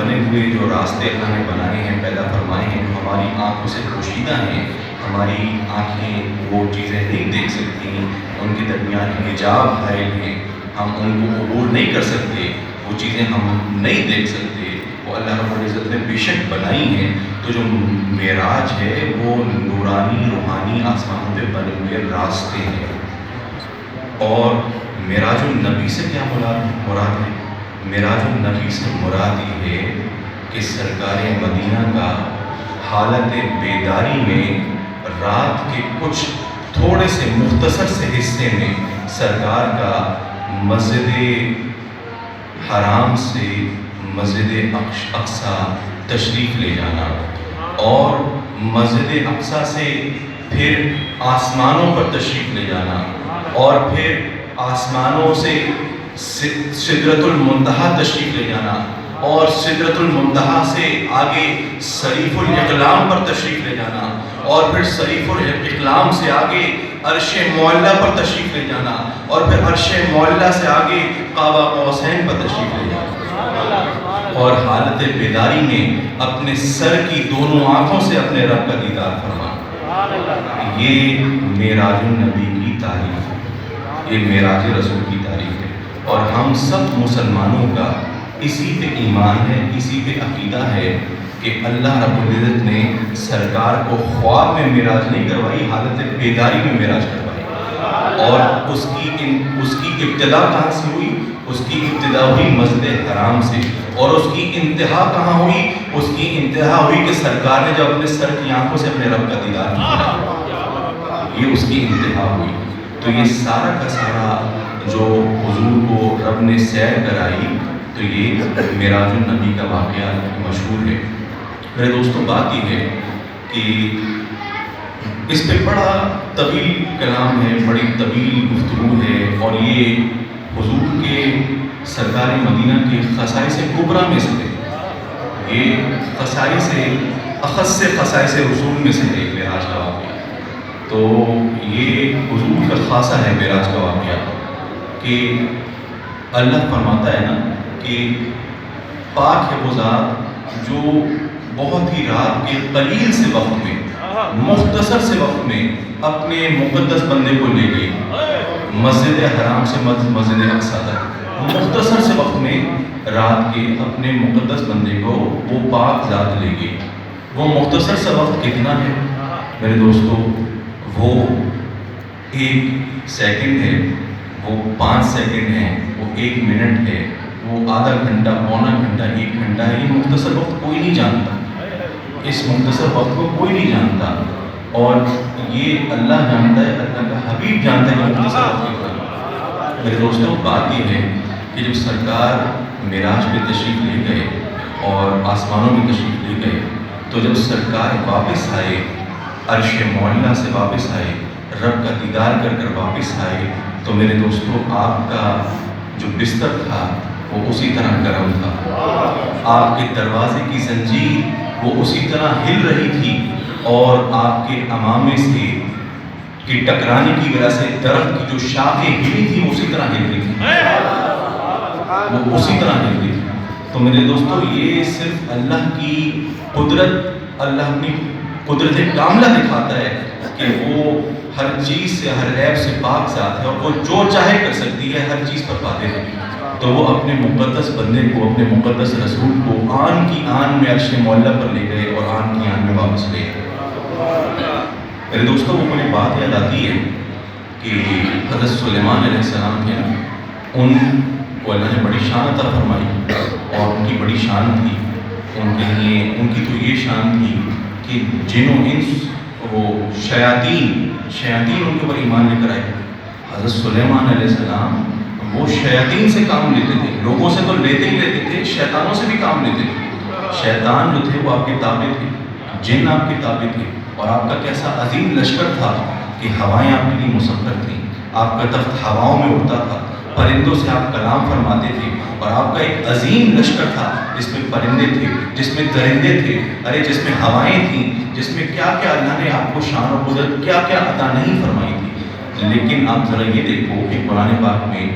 بنے ہوئے جو راستے اللہ نے بنائے ہیں، پیدا فرمائے ہیں، جو ہماری آنکھوں سے پوشیدہ ہیں، ہماری آنکھیں وہ چیزیں نہیں دیکھ سکتی، ان کے درمیان حجاب حائل ہیں، ہم ان کو عبور نہیں کر سکتے، وہ چیزیں ہم نہیں دیکھ سکتے، وہ اللہ رب العزت نے بے شک بنائی ہیں۔ تو جو معراج ہے وہ نورانی روحانی آسمانوں پہ بنے ہوئے راستے ہیں۔ اور معراج النبی سے کیا مراد ہے؟ معراج النبی سے مراد یہ ہے کہ سرکار مدینہ کا حالت بیداری میں رات کے کچھ تھوڑے سے مختصر سے حصے میں سرکار کا مسجد حرام سے مسجد اقصیٰ تشریف لے جانا، اور مسجد اقصیٰ سے پھر آسمانوں پر تشریف لے جانا، اور پھر آسمانوں سے سدرۃ المنتہا تشریف لے جانا، اور سدرۃ المنتہا سے آگے صریف الاقلام پر تشریف لے جانا، اور پھر صریف الاقلام سے آگے عرش معلیٰ پر تشریف لے جانا، اور پھر عرش معلیٰ سے آگے قاب قوسین پر تشریف لے جانا، اور حالت بیداری میں اپنے سر کی دونوں آنکھوں سے اپنے رب کا دیدار فرمانا۔ یہ معراج النبی کی تعریف ہے، یہ معراج رسول کی تعریف ہے، اور ہم سب مسلمانوں کا اسی پہ ایمان ہے، اسی پہ عقیدہ ہے کہ اللہ رب العزت نے سرکار کو خواب میں معراج نہیں کروائی، حالت بیداری میں معراج کروائی۔ اور اس کی ابتدا کہاں سے ہوئی؟ اس کی ابتدا ہوئی مسجد حرام سے، اور اس کی انتہا کہاں ہوئی؟ اس کی انتہا ہوئی کہ سرکار نے جب اپنے سر کی آنکھوں سے اپنے رب کا دیدار کیا، یہ اس کی انتہا ہوئی۔ تو یہ سارا کا سارا جو حضور کو رب نے سیر کرائی، تو یہ معراج النبی کا واقعہ مشہور ہے۔ میرے دوستوں، بات یہ ہے کہ اس پہ بڑا طویل کلام ہے، بڑی طویل گفتگو ہے، اور یہ حضور کے سرکار مدینہ کے خصائص کبریٰ میں سے ہے، یہ خصائص اخص خصائص رسول میں سے ہے معراج کا واقعہ۔ تو یہ حضور کا خاصہ ہے معراج کا واقعہ، کہ اللہ فرماتا ہے نا کہ پاک ہے وہ ذات جو بہت ہی رات کے قلیل سے وقت میں، مختصر سے وقت میں اپنے مقدس بندے کو لے گئی مسجد حرام سے مسجد اقصیٰ تک، مختصر سے وقت میں رات کے اپنے مقدس بندے کو وہ پاک ذات لے گئی۔ وہ مختصر سا وقت کتنا ہے میرے دوستو؟ وہ 1 سیکنڈ ہے، وہ 5 سیکنڈ ہے، وہ 1 منٹ ہے، وہ آدھا گھنٹہ، پونا گھنٹہ، 1 گھنٹہ ہے۔ یہ مختصر وقت کوئی نہیں جانتا، اس مختصر وقت کو کوئی نہیں جانتا، اور یہ اللہ جانتا ہے، اللہ کا حبیب جانتا ہے کہ مختصر وقت کیا ہے۔ میرے دوستوں، بات یہ ہے کہ جب سرکار معراج پہ تشریف لے گئے اور آسمانوں میں تشریف لے گئے، تو جب سرکار واپس آئے، عرش معلیٰ سے واپس آئے، رب کا دیدار کر کر واپس آئے، تو میرے دوستوں، آپ کا جو بستر تھا وہ اسی طرح گرم تھا، آپ کے دروازے کی زنجیر وہ اسی طرح ہل رہی تھی، اور آپ کے امامے سے کی ٹکرانے کی وجہ سے درخت کی جو شاخیں ہلی تھی اسی طرح ہل رہی تھی، وہ اسی طرح ہل رہی تھی۔ تو میرے دوستو، یہ صرف اللہ کی قدرت، اللہ اپنی قدرت کاملہ دکھاتا ہے کہ وہ ہر چیز سے، ہر عیب سے پاک ذات ہے، اور وہ جو چاہے کر سکتی ہے، ہر چیز پر قادر ہے۔ تو وہ اپنے مقدس بندے کو، اپنے مقدس رسول کو آن کی آن میں عرش معلیٰ پر لے گئے، اور آن کی آن میں واپس لے گئے۔ میرے دوستوں، وہ مجھے بات یاد آتی ہے کہ حضرت سلیمان علیہ السلام تھے، ان کو اللہ نے بڑی شان عطا فرمائی، اور ان کی بڑی شان تھی، ان کے لیے ان کی تو یہ شان تھی کہ جن و انس، وہ شیاطین ان کے اوپر ایمان لے کر آئے۔ حضرت سلیمان علیہ السلام وہ شیاطین سے کام لیتے تھے، لوگوں سے تو لیتے ہی لیتے تھے، شیطانوں سے بھی کام لیتے تھے۔ شیطان جو تھے وہ آپ کے تابع تھے، جن آپ کے تابع تھے، اور آپ کا کیسا عظیم لشکر تھا کہ ہوائیں آپ کے لیے مسخر تھیں، آپ کا تخت ہواؤں میں اڑتا تھا، پرندوں سے آپ کلام فرماتے تھے، اور آپ کا ایک عظیم لشکر تھا جس میں پرندے تھے، جس میں درندے تھے، جس میں ہوائیں تھیں، جس میں کیا کیا اللہ نے آپ کو شان و قدرت کیا کیا عطا نہیں فرمائی تھی۔ لیکن آپ ذرا یہ دیکھو کہ قرآن پاک میں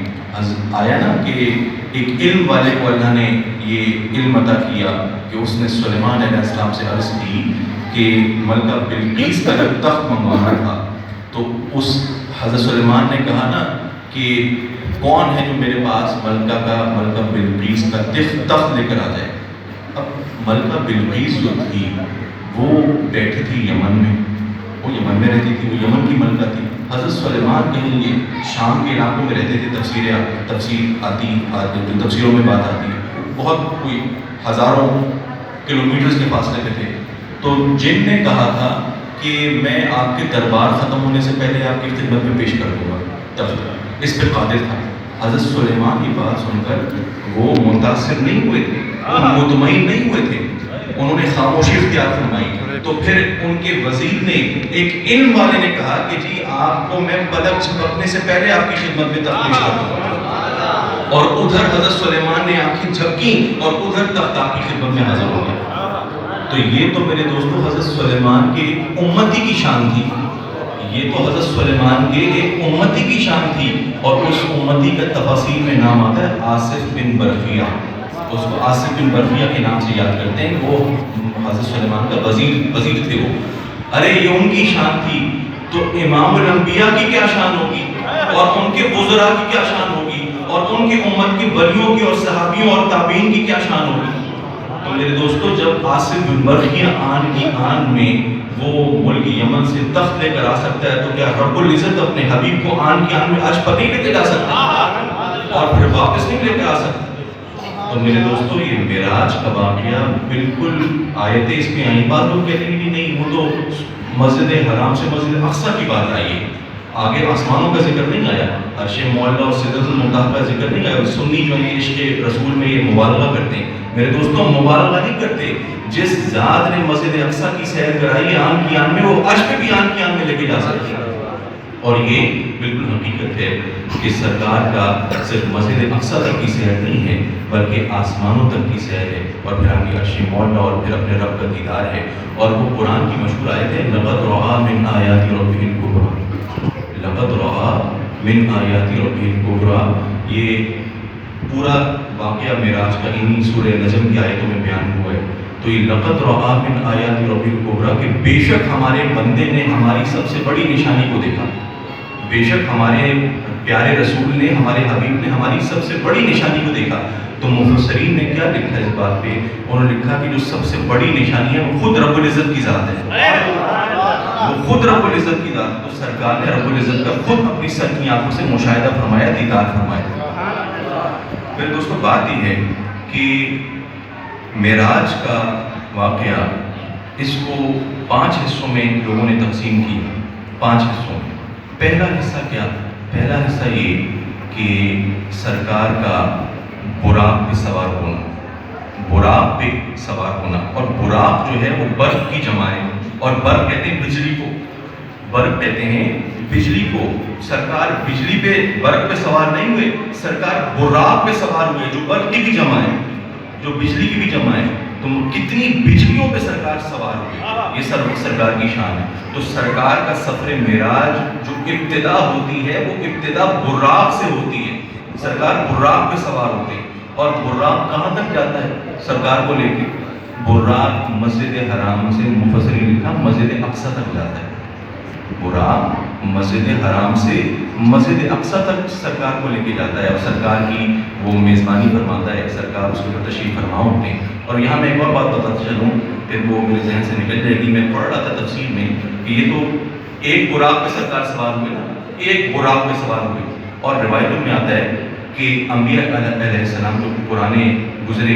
آیا نا کہ ایک علم والے کو اللہ نے یہ علم عطا کیا کہ اس نے سلیمان علیہ السلام سے عرض کی کہ ملکہ بلقیس کا جب تخت منگوانا تھا تو اس حضرت سلیمان نے کہا نا کہ کون ہے جو میرے پاس ملکہ بلقیس کا تخت لے کر آ جائے. اب ملکہ بلقیس جو تھی وہ بیٹھی تھی یمن میں، وہ یمن میں رہتی تھی، وہ یمن کی ملکہ تھی. حضرت سلیمان کہیں یہ شام کے علاقوں میں رہتے تھے. تفسیر آتی تفسیروں میں بات آتی ہے بہت کوئی ہزاروں کلومیٹرز کے فاصلے پہ تھے. تو جن نے کہا تھا کہ میں آپ کے دربار ختم ہونے سے پہلے آپ کی خدمت میں پیش کر دوں گا، تب اس پہ قادر تھا. حضرت سلیمان کی بات سن کر وہ متاثر نہیں ہوئے تھے، مطمئن نہیں ہوئے تھے، انہوں نے خاموشی اختیار فرمائی. تو پھر ان کے وزیر نے، ایک علم والے نے کہا کہ جی آپ کو میں پلک جھپکنے سے پہلے آپ کی خدمت میں تخت پیش کر دوں گا. اور ادھر حضرت سلیمان نے آنکھیں جھپکی اور ادھر تخت آپ کی خدمت میں حاضر ہو گیا. تو یہ تو میرے دوستو حضرت سلیمان کی امتی کی شان تھی، یہ تو حضرت سلیمان کے ایک امتی کی شان تھی. اور اس امتی کا تفاصیل میں نام آتا ہے آصف بن برقیہ. اس کو آصف بن برقیہ کے نام سے یاد کرتے ہیں. وہ حضرت سلیمان کا وزیر تھے. وہ ارے یہ ان کی شان تھی تو امام الانبیاء کی کیا شان ہوگی، اور ان کے وزراء کی کیا شان ہوگی، اور ان کی امت کے ولیوں کی اور صحابیوں اور تابعین کی کیا شان ہوگی. تو میرے دوستو جب آصف بن برقیہ آن کی آن میں وہ ملک یمن سے تخت لے کر آ سکتا ہے تو کیا رب العزت اپنے حبیب کو آن کی آن میں آج پر نہیں لے کے جا سکتا اور پھر واپس نہیں لے کے آ سکتا. تو میرے دوستو یہ معراج کا واقعہ بالکل آیتیں اس میں آئیں. بعض لوگ کہتے ہیں کہ نہیں وہ تو مسجد حرام سے مسجد اقصیٰ کی بات آئی ہے، آگے آسمانوں کا ذکر نہیں آیا، عرش معلیٰ اور سدرۃ المنتہیٰ کا ذکر نہیں آیا. سنی جو ہے عشق رسول میں یہ مبالغہ کرتے ہیں. میرے دوستوں مبالغہ نہیں کرتے. جس ذات نے مسجد اقصیٰ کی سیر کرائی آن کی آن میں، وہ عرش پہ بھی آن کی آن میں لے کے جا سکتے ہیں. اور یہ بالکل حقیقت ہے کہ سرکار کا صرف مسجد اقصیٰ تک کی سیر نہیں ہے بلکہ آسمانوں تک کی سیر ہے، اور پھر آپ کی عرش معلیٰ اور پھر اپنے رب کا دیدار ہے. اور وہ قرآن کی مشہور آیت ہے لقد رأى من آیات ربہ الکبریٰ، لقد رأى من آیات ربہ الکبریٰ. یہ پورا واقعہ معراج کا انہی سورہ نجم کی آیتوں میں بیان ہوا ہے. تو یہ لقد رأى من آیات ربہ الکبریٰ کہ بے شک ہمارے بندے نے ہماری سب سے بڑی نشانی کو دیکھا، بے شک ہمارے پیارے رسول نے، ہمارے حبیب نے ہماری سب سے بڑی نشانی کو دیکھا. تو مفسرین نے کیا لکھا اس بات پہ؟ انہوں نے لکھا کہ جو سب سے بڑی نشانی ہے وہ خود رب العزت کی ذات ہے، وہ خود رب العزت کی ذات. تو سرکار نے رب العزت کا خود اپنی سر کی آنکھوں سے مشاہدہ فرمایا، دیدار فرمایا. پھر دوستو بات یہ ہے کہ معراج کا واقعہ اس کو 5 حصوں میں لوگوں نے تقسیم کیا. 5 حصوں میں پہلا حصہ کیا؟ پہلا حصہ یہ کہ سرکار کا براق پہ سوار ہونا، براق پہ سوار ہونا. اور براق جو ہے وہ برق کی جمع ہے، اور برق کہتے ہیں بجلی کو، برق کہتے ہیں بجلی کو. سرکار بجلی پہ برق پہ سوار نہیں ہوئے، سرکار براق پہ سوار ہوئے جو برق کی بھی جمع ہے، جو بجلی کی بھی جمع ہے. تو کتنی بجلیوں پہ سرکار سوار ہوئے، یہ سرکار کی شان ہے. تو سرکار کا سفر معراج جو ابتدا ہوتی ہے وہ ابتدا براق سے ہوتی ہے. سرکار براق پہ سوار ہوتے ہیں. اور براق کہاں تک جاتا ہے سرکار کو لے کے؟ براق مسجد حرام سے مفسرین نے لکھا مسجد اقصیٰ تک جاتا ہے. براق مسجد حرام سے مسجد اقصیٰ تک سرکار کو لے کے جاتا ہے، اور سرکار کی وہ میزبانی فرماتا ہے، سرکار اس کے تشریف فرما ہوتے ہیں. اور یہاں میں ایک اور بات بتاتا چلوں، پھر وہ میرے ذہن سے نکل جائے گی. میں پڑھ رہا تھا تفسیر میں کہ یہ تو ایک براق پہ سرکار سوار ہوئے نا، ایک براق پہ سوار ہوئے. اور روایتوں میں آتا ہے کہ انبیاء علیہ السلام جو پرانے گزرے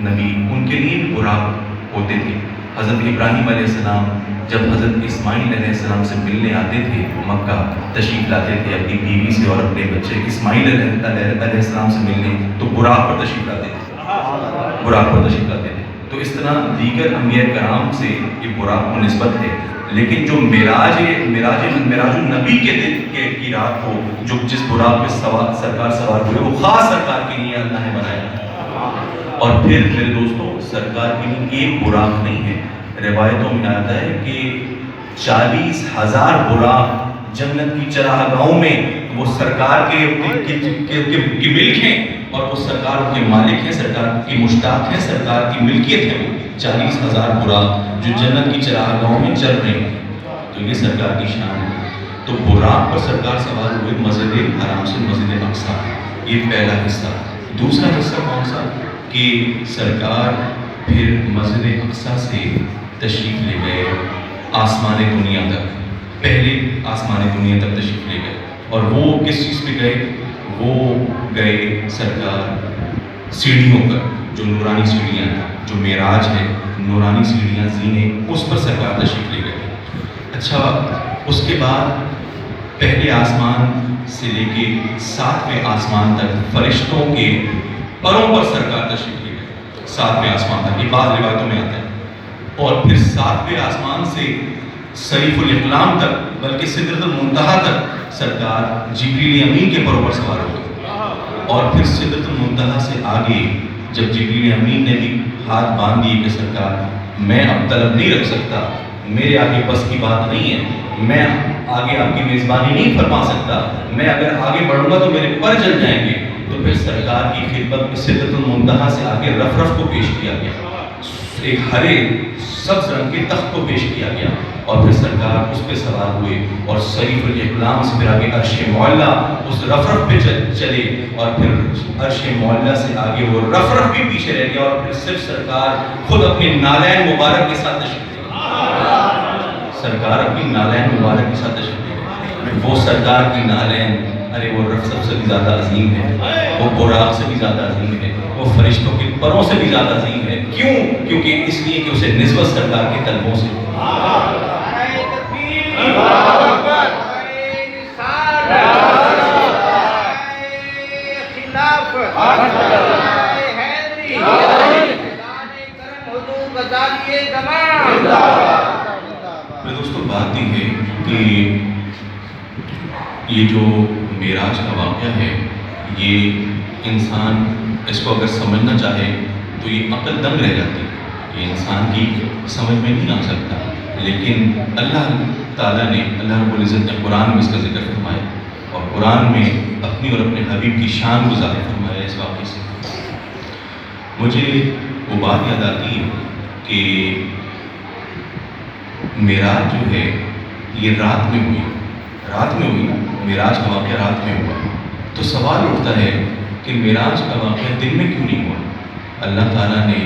نبی، ان کے لیے بھی براق ہوتے تھے. حضرت ابراہیم علیہ السلام جب حضرت اسماعیل علیہ السلام سے ملنے آتے تھے مکہ، تشریف لاتے تھے اپنی بیوی سے اور اپنے بچے اسماعیل علیہ السلام سے ملنے، تو براق پر تشریف لاتے تھے، براق پر تشریف لاتے تھے. تو اس طرح دیگر انبیاء کرام سے یہ براق کو نسبت ہے. لیکن جو معراج النبی کے دن کی رات کو جو جس براق پہ سرکار سوار ہوئے، وہ خاص سرکار کے لیے اللہ نے بنایا. اور پھر میرے دوستوں سرکار کے لیے ایک براق نہیں ہے، روایتوں میں آتا ہے کہ 40,000 براق جنت کی چراگاہوں میں وہ سرکار کے ملک ہیں، اور وہ سرکار کے مالک ہیں، سرکار کی مشتاق ہیں، سرکار کی ملکیت ہے وہ 40,000 براق جو جنت کی چراگاہوں میں چل رہے ہیں، تو یہ سرکار کی شان ہے۔ تو براق پر سرکار سوار ہوئے مسجد حرام سے مسجد اقصیٰ، یہ پہلا حصہ۔ دوسرا حصہ کون سا کہ سرکار پھر مسجد اقصیٰ سے تشریف لے گئے آسمان دنیا تک، پہلے آسمان دنیا تک تشریف لے گئے، اور وہ کس چیز پہ گئے؟ وہ گئے سرکار سیڑھیوں پر، جو نورانی سیڑھیاں ہیں، جو معراج ہے، نورانی سیڑھیاں زینے، اس پر سرکار تشریف لے گئے۔ اچھا، اس کے بعد پہلے آسمان سے لے کے 7ویں آسمان تک فرشتوں کے پروں پر سرکار تشریف لے گئے، 7ویں آسمان تک، یہ بعض روایتوں میں آتا ہے، اور پھر 7ویں آسمان سے صریف الاقلام تک، بلکہ سدرۃ المنتہا تک سرکار جبریل امین کے پروں پر سوار ہو گئے، اور پھر سدرۃ المنتہا سے آگے جب جبریل امین نے بھی ہاتھ باندھ دیے کہ سرکار میں اب طلب نہیں رکھ سکتا، میرے آگے بس کی بات نہیں ہے، میں آگے آپ کی میزبانی نہیں فرما سکتا، میں اگر آگے بڑھوں گا تو میرے پر جل جائیں گے، تو پھر سرکار کی خدمت میں سدرۃ المنتہا سے آگے رف کو پیش کیا گیا، ایک ہرے سبز رنگ کے تخت کو پیش کیا گیا، اور پھر سرکار اس پہ سوار ہوئے، اور صریف الاقلام سے پھر آگے عرش معلیٰ اس رف پہ چلے، اور پھر عرش معلیٰ سے آگے وہ رف بھی پیچھے رہ گیا، اور پھر صرف سرکار خود اپنے نالین مبارک کے ساتھ تشریف لے گئے، سرکار اپنی نالین مبارک کے ساتھ تشریف لے گئے۔ وہ سرکار کی نالین، ارے وہ رف سب سے بھی زیادہ عظیم ہے، وہ براق سے بھی زیادہ عظیم ہے، وہ فرشتوں کے پروں سے بھی زیادہ عظیم ہے۔ کیوں؟ کیونکہ اس لیے کہ اسے نسبت سرکار کے قلبوں سے، دوستو بات یہ ہے کہ یہ جو معراج کا واقعہ ہے، یہ انسان اس کو اگر سمجھنا چاہے تو یہ عقل دنگ رہ جاتی ہے، یہ انسان کی سمجھ میں نہیں آ سکتا، لیکن اللہ تعالیٰ نے، اللہ رب العزت نے قرآن میں اس کا ذکر فرمایا، اور قرآن میں اپنی اور اپنے حبیب کی شان کو ظاہر فرمایا اس واقعے سے۔ مجھے وہ بات یاد آتی ہے کہ معراج جو ہے یہ رات میں ہوئی نا، معراج کا واقعہ رات میں ہوا، تو سوال اٹھتا ہے کہ معراج کا واقعہ دن میں کیوں نہیں ہوا؟ اللہ تعالیٰ نے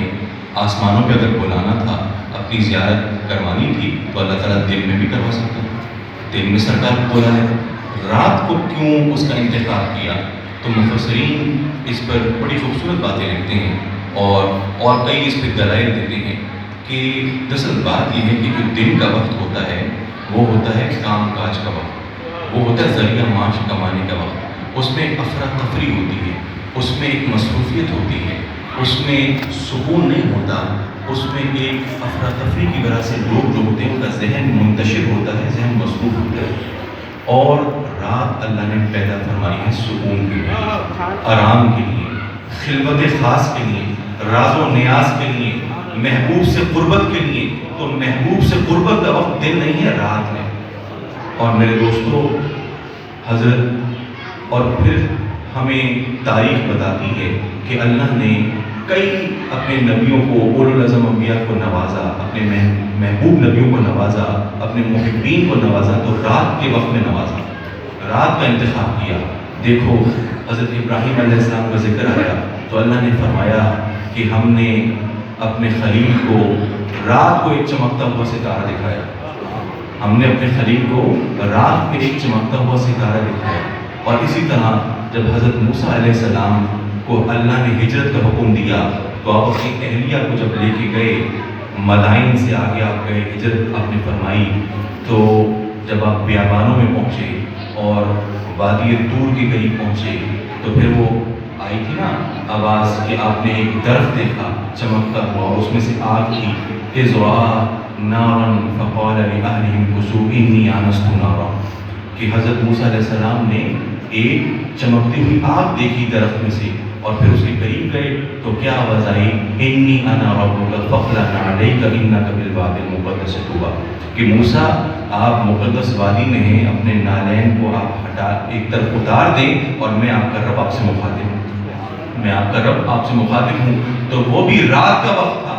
آسمانوں پہ اگر بلانا تھا، اپنی زیارت کروانی تھی، تو اللہ تعالیٰ دن میں بھی کروا سکتا تھا، دن میں سرکار کو بلا لیتا، رات کو کیوں اس کا انتخاب کیا؟ تو مفسرین اس پر بڑی خوبصورت باتیں لکھتے ہیں، اور کئی اس پہ دلائل دیتے ہیں کہ دراصل بات یہ ہے کہ جو دن کا وقت ہوتا ہے وہ ہوتا ہے کام کاج کا وقت، وہ ہوتا ہے ذریعہ معاش کمانے کا وقت، اس میں افراتفری ہوتی ہے، اس میں ایک مصروفیت ہوتی ہے، اس میں سکون نہیں ہوتا، اس میں ایک افراتفری کی وجہ سے لوگ جو ہوتے ہیں ان کا ذہن منتشر ہوتا ہے، ذہن مصروف ہوتا ہے، اور رات اللہ نے پیدا فرمائی ہے سکون کے لیے، آرام کے لیے، خلوت خاص کے لیے، راز و نیاز کے لیے، محبوب سے قربت کے لیے۔ تو محبوب سے قربت کا وقت دن نہیں ہے، رات ہے۔ اور میرے دوستو، حضرت اور پھر ہمیں تاریخ بتاتی ہے کہ اللہ نے کئی اپنے نبیوں کو، اولو العزم انبیاء کو نوازا، اپنے محبوب نبیوں کو نوازا، اپنے محبین کو نوازا، تو رات کے وقت میں نوازا، رات کا انتخاب کیا۔ دیکھو حضرت ابراہیم علیہ السلام کا ذکر آیا تو اللہ نے فرمایا کہ ہم نے اپنے خلیل کو رات کو ایک چمکتا ہوا ستارہ دکھایا، ہم نے اپنے خلیل کو رات میں ایک چمکتا ہوا ستارہ دکھایا۔ اور اسی طرح جب حضرت موسیٰ علیہ السلام کو اللہ نے ہجرت کا حکم دیا تو آپ اپنی اہلیہ کو جب لے کے گئے، مدائن سے آگے آپ گئے، ہجرت آپ نے فرمائی، تو جب آپ بیابانوں میں پہنچے اور وادی طور کے قریب پہنچے تو پھر وہ آئی تھی نا آواز کہ آپ نے ایک درخت دیکھا چمکتا ہوا اور اس میں سے آگ تھی، اذ رأى نارا فقال لأهلهم كثوا إني آنست نارا، کہ حضرت موسیٰ علیہ السلام نے ایک چمکتی ہوئی آگ دیکھی درخت میں سے، اور پھر اس کے قریب گئے تو کیا آواز آئی، انی انا ربک فاخلع علیک انک بالوادی المقدس طویٰ، کہ موسیٰ آپ مقدس وادی میں ہیں، اپنے نالین کو آپ ہٹا ایک طرف اتار دیں اور میں آپ کا رب آپ سے مخاطب ہوں۔ میں آپ کا رب آپ سے مخاطب ہوں، تو وہ بھی رات کا وقت تھا۔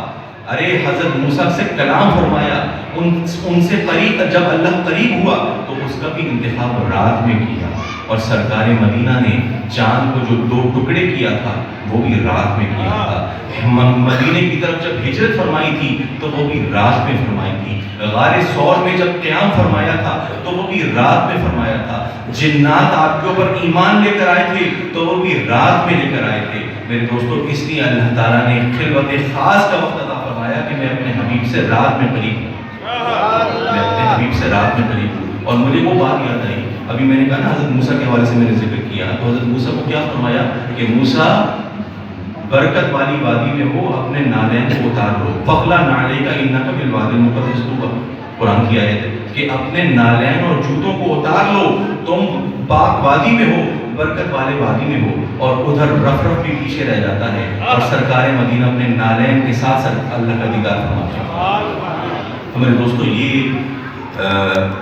ارے حضرت موسیٰ سے کلام فرمایا، ان سے قریب جب اللہ قریب ہوا تو اس کا بھی انتخاب رات میں کیا، اور سرکار مدینہ نے چاند کو جو 2 ٹکڑے کیا تھا وہ بھی رات میں کیا تھا۔ مدینے کی طرف جب ہجرت فرمائی تھی تو وہ بھی رات میں فرمائی تھی۔ غار ثور میں جب قیام فرمایا تھا تو وہ بھی رات میں فرمایا تھا۔ جنات آپ کے اوپر ایمان لے کر آئے تھے تو وہ بھی رات میں لے کر آئے تھے۔ میرے دوستو، اس لیے اللہ تعالیٰ نے خلوت خاص کا وقت عطا فرمایا کہ میں اپنے حبیب سے رات میں قریب ہوں، میں اپنے حبیب سے رات میں قریب ہوں۔ اور مجھے وہ بات یاد آئی، ابھی میں نے کہا نا حضرت موسیٰ کے حوالے سے میں نے ذکر کیا، تو حضرت موسیٰ کو کیا فرمایا کہ موسیٰ برکت والی وادی میں ہو، اپنے نالین کو اتار لو، فَخْلَعْ نَعْلَيْكَ إِنَّكَ بِالْوَادِ الْمُقَدَّسِ طُوًى، قرآن کی آیت ہے کہ اپنے نالین اور جوتوں کو اتار لو، تم پاک وادی میں ہو، برکت والے وادی میں ہو، اور ادھر رف رف بھی پیچھے رہ جاتا ہے، اور سرکار مدینہ اپنے نالین کے ساتھ ساتھ اللہ کا دیدار فرماتے ہیں۔ ہمارے دوستو، یہ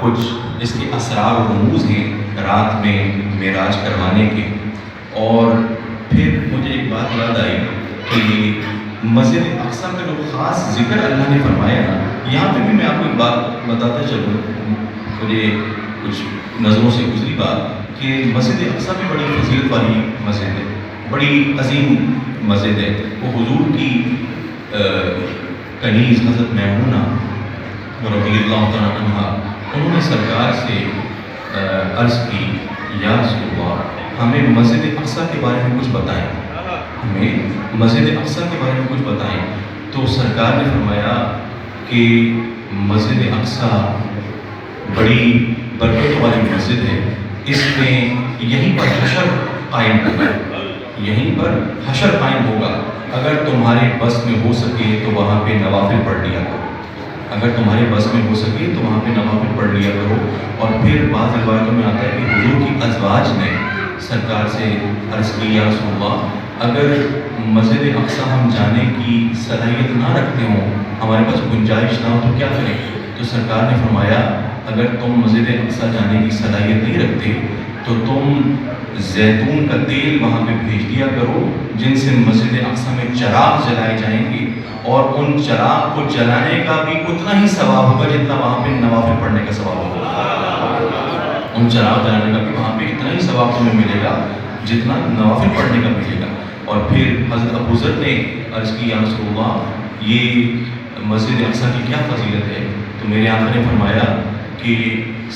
کچھ اس کے اسرار و رموز ہیں رات میں معراج کروانے کے۔ اور پھر مجھے ایک بات یاد آئی کہ مسجد اقصیٰ کا جو خاص ذکر اللہ نے فرمایا نا، یہاں پہ بھی میں آپ کو ایک بات بتاتا چلوں، مجھے کچھ نظروں سے گزری بات کہ مسجد اقصیٰ بھی بڑی فضیلت والی مسجد ہے، بڑی عظیم مسجد ہے۔ وہ حضور کی کنیز حضرت میمونہ رضی اللہ تعالیٰ عنہا، انہوں نے سرکار سے عرض کی، یا رسول اللہ ہمیں مسجد اقصیٰ کے بارے میں کچھ بتائیں، ہمیں مسجد اقصیٰ کے بارے میں کچھ بتائیں۔ تو سرکار نے فرمایا کہ مسجد اقصیٰ بڑی برکت والی مسجد ہے، اس میں یہیں پر حشر قائم ہوگا، یہیں پر حشر قائم ہوگا، اگر تمہارے بس میں ہو سکے تو وہاں پہ نوافل پڑھ لیا کرو، اگر تمہارے بس میں ہو سکے تو وہاں پہ نوافل پڑھ لیا کرو۔ اور پھر بعض روایتوں میں آتا ہے کہ حضور کی ازواج نے سرکار سے عرض کی، یا رسول اللہ اگر مسجد اقصیٰ ہم جانے کی صلاحیت نہ رکھتے ہوں، ہمارے پاس گنجائش نہ ہو تو کیا کریں؟ تو سرکار نے فرمایا اگر تم مسجد اقصیٰ جانے کی صلاحیت نہیں رکھتے تو تم زیتون کا تیل وہاں پہ بھیج دیا کرو، جن سے مسجد اقصیٰ میں چراغ جلائے جائیں گے، اور ان چراغ کو جلانے کا بھی اتنا ہی ثواب ہوگا جتنا وہاں پہ نوافل پڑھنے کا ثواب ہوگا۔ ان چراغ جلانے کا بھی وہاں پہ اتنا ہی ثواب تمہیں ملے گا جتنا نوافل پڑھنے کا ملے گا۔ اور پھر حضرت ابو ذر نے عرض کی، یا رسول اللہ یہ مسجد اقصیٰ کی کیا فضیلت ہے؟ تو میرے آقا نے فرمایا کہ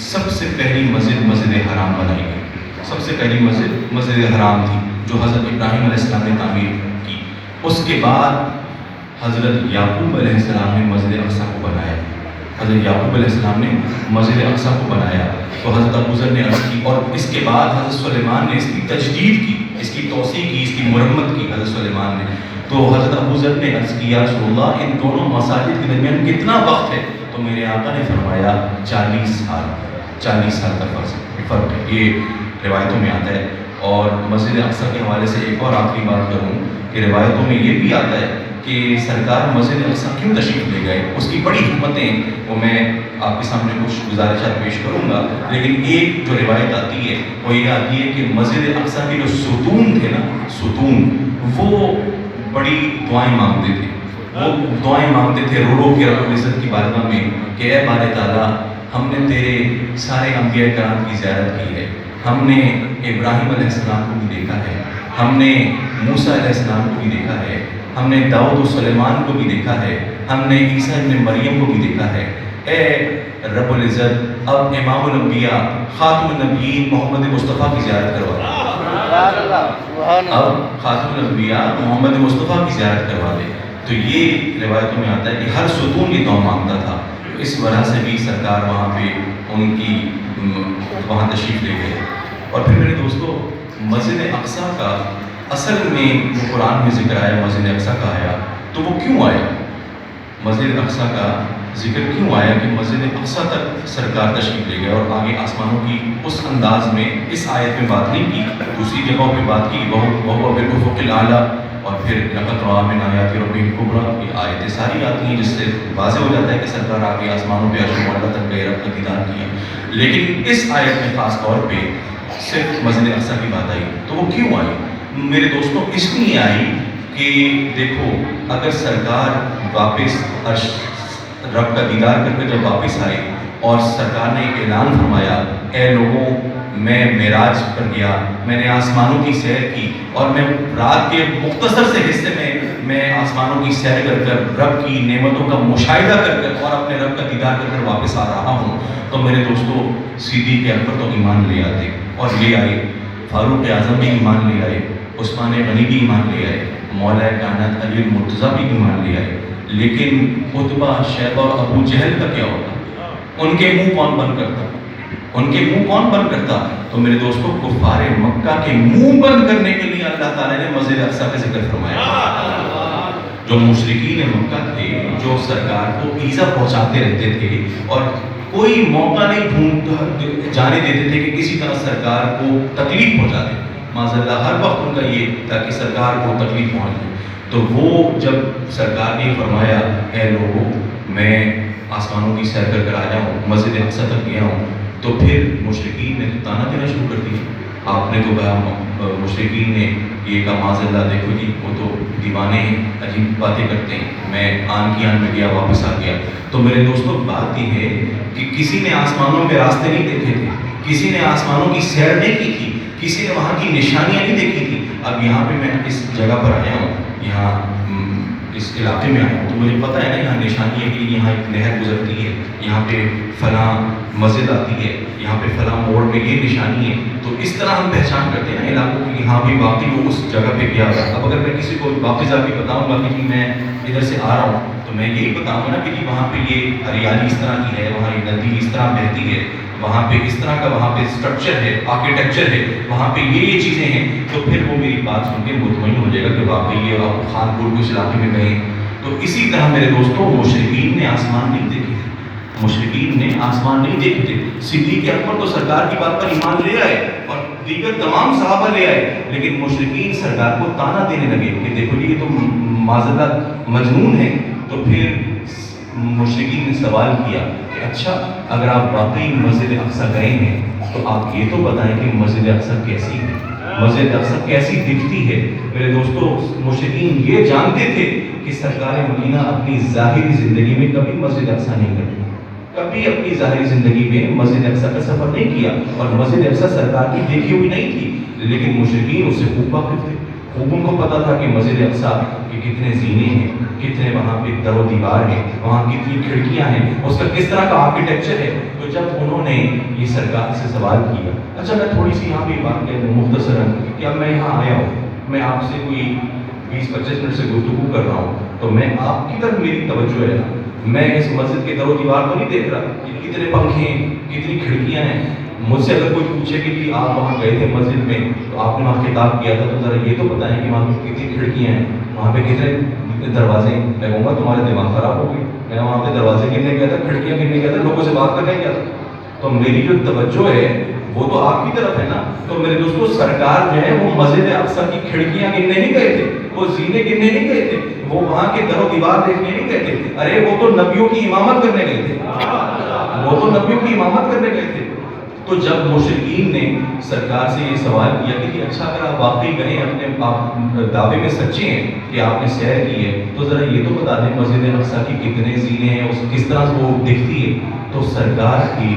سب سے پہلی مسجد مسجد حرام بنائی گئی، سب سے پہلی مسجد مسجد حرام تھی جو حضرت ابراہیم علیہ السلام نے تعمیر کی۔ اس کے بعد حضرت یعقوب علیہ السلام نے مسجد اقصیٰ کو بنایا، حضرت یعقوب علیہ السلام نے مسجد اقصیٰ کو بنایا۔ تو حضرت ابو ذر نے عرض کی، اور اس کے بعد حضرت سلیمان نے اس کی تجدید کی، اس کی توسیع کی، اس کی مرمت کی حضرت سلیمان نے۔ تو حضرت ابو ذر نے عرض کی، یا رسول اللہ ان دونوں مساجد کے درمیان کتنا وقت ہے؟ تو میرے آقا نے فرمایا 40 سال، 40 سال کا فرق ہے، یہ روایتوں میں آتا ہے۔ اور مسجد اقصیٰ کے حوالے سے ایک اور آخری بات کروں کہ روایتوں میں یہ بھی آتا ہے کہ سرکار مسجد اقصیٰ کیوں تشریف لے گئے، اس کی بڑی حکمتیں وہ میں آپ کے سامنے کچھ گزارشات پیش کروں گا، لیکن ایک جو روایت آتی ہے وہ یہ آتی ہے کہ مسجد اقصیٰ کے جو ستون تھے نا، ستون، وہ بڑی دعائیں مانگتے تھے، وہ دعائیں مانگتے تھے رو رو کے رب العزت کی بارگاہ میں کہ اے بار تعالیٰ ہم نے تیرے سارے انبیاء کرام کی زیارت کی ہے، ہم نے ابراہیم علیہ السلام کو بھی دیکھا ہے، ہم نے موسیٰ علیہ السلام کو بھی دیکھا ہے، ہم نے داؤد و سلیمان کو بھی دیکھا ہے، ہم نے عیسیٰ ابن مریم کو بھی دیکھا ہے۔ اے رب العزت اب امام الانبیاء خاتم النبیین محمد مصطفیٰ کی زیارت کروا دے، اب خاتم الانبیاء محمد مصطفیٰ کی زیارت کروا دے۔ تو یہ روایتوں میں آتا ہے کہ ہر ستون یہ دعا مانگتا تھا، اس وجہ سے بھی سرکار وہاں پہ ان کی وہاں تشریف لے گئے۔ اور پھر میرے دوستو، مسجد اقصیٰ کا اصل میں جو قرآن میں ذکر آیا، مسجد اقصیٰ کا آیا، تو وہ کیوں آیا؟ مسجد اقصیٰ کا ذکر کیوں آیا کہ مسجد اقصیٰ تک سرکار تشریف لے گئے اور آگے آسمانوں کی اس انداز میں اس آیت میں بات نہیں کی، دوسری جگہوں پہ بات کی، وہ بالافق الاعلیٰ، اور پھر لقد رأى من آیات ربہ الکبریٰ، یہ آیتیں ساری آتی ہیں جس سے واضح ہو جاتا ہے کہ سرکار آگے آسمانوں پہ عرش معلیٰ تک گئے، رب کا دیدار کیا۔ لیکن اس آیت میں خاص طور پہ صرف مسجد اقصیٰ کی بات آئی، تو وہ کیوں آئی؟ میرے دوستوں اس لیے آئی کہ دیکھو اگر سرکار واپس رب کا دیدار کر کے جب واپس آئے اور سرکار نے اعلان فرمایا اے لوگوں میں معراج پر گیا، میں نے آسمانوں کی سیر کی اور میں رات کے مختصر سے حصے میں آسمانوں کی سیر کر کر رب کی نعمتوں کا مشاہدہ کر کر اور اپنے رب کا دیدار کر کر واپس آ رہا ہوں، تو میرے دوستوں صدیق اکبر تو ایمان لے آتے اور لے آئے، فاروق اعظم بھی ایمان لے آئے، عثمان غنی بھی ایمان لے آئے، مولا کائنات علی المرتضیٰ بھی ایمان لے آئے، لیکن عتبہ شیبہ اور ابو جہل کا کیا ہوتا؟ ان کے منہ کون بند کرتا؟ ان کے منہ کون بند کرتا؟ تو میرے دوستوں کفار مکہ کے منہ بند کرنے کے لیے اللہ تعالیٰ نے مسجد اقصیٰ کا ذکر فرمایا۔ جو مشرکین مکہ تھے، جو سرکار کو ایذا پہنچاتے رہتے تھے اور کوئی موقع نہیں جانے دیتے تھے کہ کسی طرح سرکار کو تکلیف پہنچا دے، معاذ اللہ ہر وقت ان کا یہ تھا کہ سرکار کو تکلیف پہنچ جائے، تو وہ جب سرکار نے فرمایا اے لوگوں میں آسمانوں کی سیر کر کر آیا ہوں، مسجد اقصیٰ تک گیا ہوں، تو پھر مشرکین نے تانا دینا شروع کر دیا۔ آپ نے تو کہا، مشرکین نے یہ کہا معاذ اللہ دیکھو جی وہ تو دیوانے ہیں، عجیب باتیں کرتے ہیں، میں آن کی آن میں گیا واپس آ گیا۔ تو میرے دوستوں بات یہ ہے کہ کسی نے آسمانوں میں راستے نہیں دیکھے تھے، کسی نے آسمانوں کی سیر نہیں کی تھی، کسی نے وہاں کی نشانیاں نہیں دیکھی تھی۔ اب یہاں پہ میں اس جگہ پر آیا ہوں، یہاں اس علاقے میں آیا ہوں، تو مجھے پتہ ہے نا یہاں نشانی ہے کہ یہاں ایک نہر گزرتی ہے، یہاں پہ فلاں مسجد آتی ہے، یہاں پہ فلاں موڑ میں یہ نشانی ہے، تو اس طرح ہم پہچان کرتے ہیں نا علاقوں کی، یہاں بھی واقعی وہ اس جگہ پہ گیا ہوا۔ اب اگر میں کسی کو واپس آ کے بتاؤں گا کہ میں ادھر سے آ رہا ہوں، تو میں یہی بتاؤں گا نا کہ وہاں پہ یہ ہریالی اس طرح کی ہے، وہاں یہ ندی اس طرح بہتی ہے، وہاں پہ اس طرح کا وہاں پہ اسٹرکچر ہے، آرکیٹیکچر ہے، وہاں پہ یہ چیزیں ہیں، تو پھر وہ میری بات سن کے مطمئن ہو جائے گا کہ واقعی یہ آپ خانپور کے علاقے میں گئے۔ تو اسی طرح میرے دوستوں مشرکین نے آسمان نہیں دیکھے تھے، مشرکین نے آسمان نہیں دیکھے تھے۔ صدیق اکبر تو سرکار کی بات پر ایمان لے آئے اور دیگر تمام صحابہ لے آئے، لیکن مشرکین سرکار کو تانا دینے لگے کہ دیکھو جی یہ تو معاذ اللہ مجنون ہے۔ تو پھر مشرکین نے سوال کیا کہ اچھا اگر آپ واقعی مسجد اقصیٰ گئے ہیں تو آپ یہ تو بتائیں کہ مسجد اقصیٰ کیسی ہے، مسجد اقصیٰ کیسی دکھتی ہے۔ میرے دوستو مشرکین یہ جانتے تھے کہ سرکار مدینہ اپنی ظاہری زندگی میں کبھی مسجد اقصیٰ نہیں کرتے، کبھی اپنی ظاہری زندگی میں مسجد اقصیٰ کا سفر نہیں کیا اور مسجد اقصیٰ سرکار کی دیکھی ہوئی نہیں تھی، لیکن مشرکین اس سے خوب واقف تھے۔ خوب ان کو پتا تھا کہ مسجد اقصیٰ کے کتنے زینے ہیں، کتنے وہاں پہ در و دیوار ہیں، وہاں کتنی کھڑکیاں ہیں، اس کا کس طرح کا آرکیٹیکچر ہے۔ تو جب انہوں نے یہ سرکار سے سوال کیا، اچھا میں تھوڑی سی یہاں پہ بات کہہ دوں مختصراً کہ اب میں یہاں آیا ہوں، میں آپ سے کوئی 20-25 منٹ سے گفتگو کر رہا ہوں، تو میں آپ کی طرف میری توجہ ہے، میں اس مسجد کے در و دیوار کو نہیں دیکھ رہا کہ کتنے پنکھے ہیں، کتنی کھڑکیاں ہیں۔ مجھ سے اگر کوئی پوچھے کہ جی آپ وہاں گئے تھے مسجد میں تو آپ نے وہاں خطاب کیا تھا، تو ذرا یہ تو بتائیں کہ وہاں پہ کتنی کھڑکیاں ہیں، وہاں پہ کتنے دروازے ہیں۔ میں کہوں گا تمہارے دماغ خراب ہو گئی، میں وہاں پہ دروازے گننے گیا تھا، کھڑکیاں گننے گیا تھا، لوگوں سے بات کرنے گیا تھا، تو میری جو توجہ ہے وہ تو آپ کی طرف ہے نا۔ تو میرے دوستو سرکار جو ہے وہ مسجد اقصیٰ کی کھڑکیاں گننے نہیں گئے تھے، وہ زینے گننے نہیں گئے تھے، وہ وہاں کے در و دیوار دیکھنے نہیں گئے تھے، ارے وہ تو نبیوں کی امامت کرنے گئے تھے، وہ تو نبیوں کی امامت کرنے گئے تھے۔ تو جب مشرکین نے سرکار سے یہ سوال کیا کہ اچھا اگر آپ واقعی گئے اپنے دعوے میں سچے ہیں کہ آپ نے سیر کی ہے تو ذرا یہ تو بتا دیں مسجد اقصیٰ کی کتنے زینے ہیں، اس کس طرح سے وہ دکھتی ہے۔ تو سرکار کی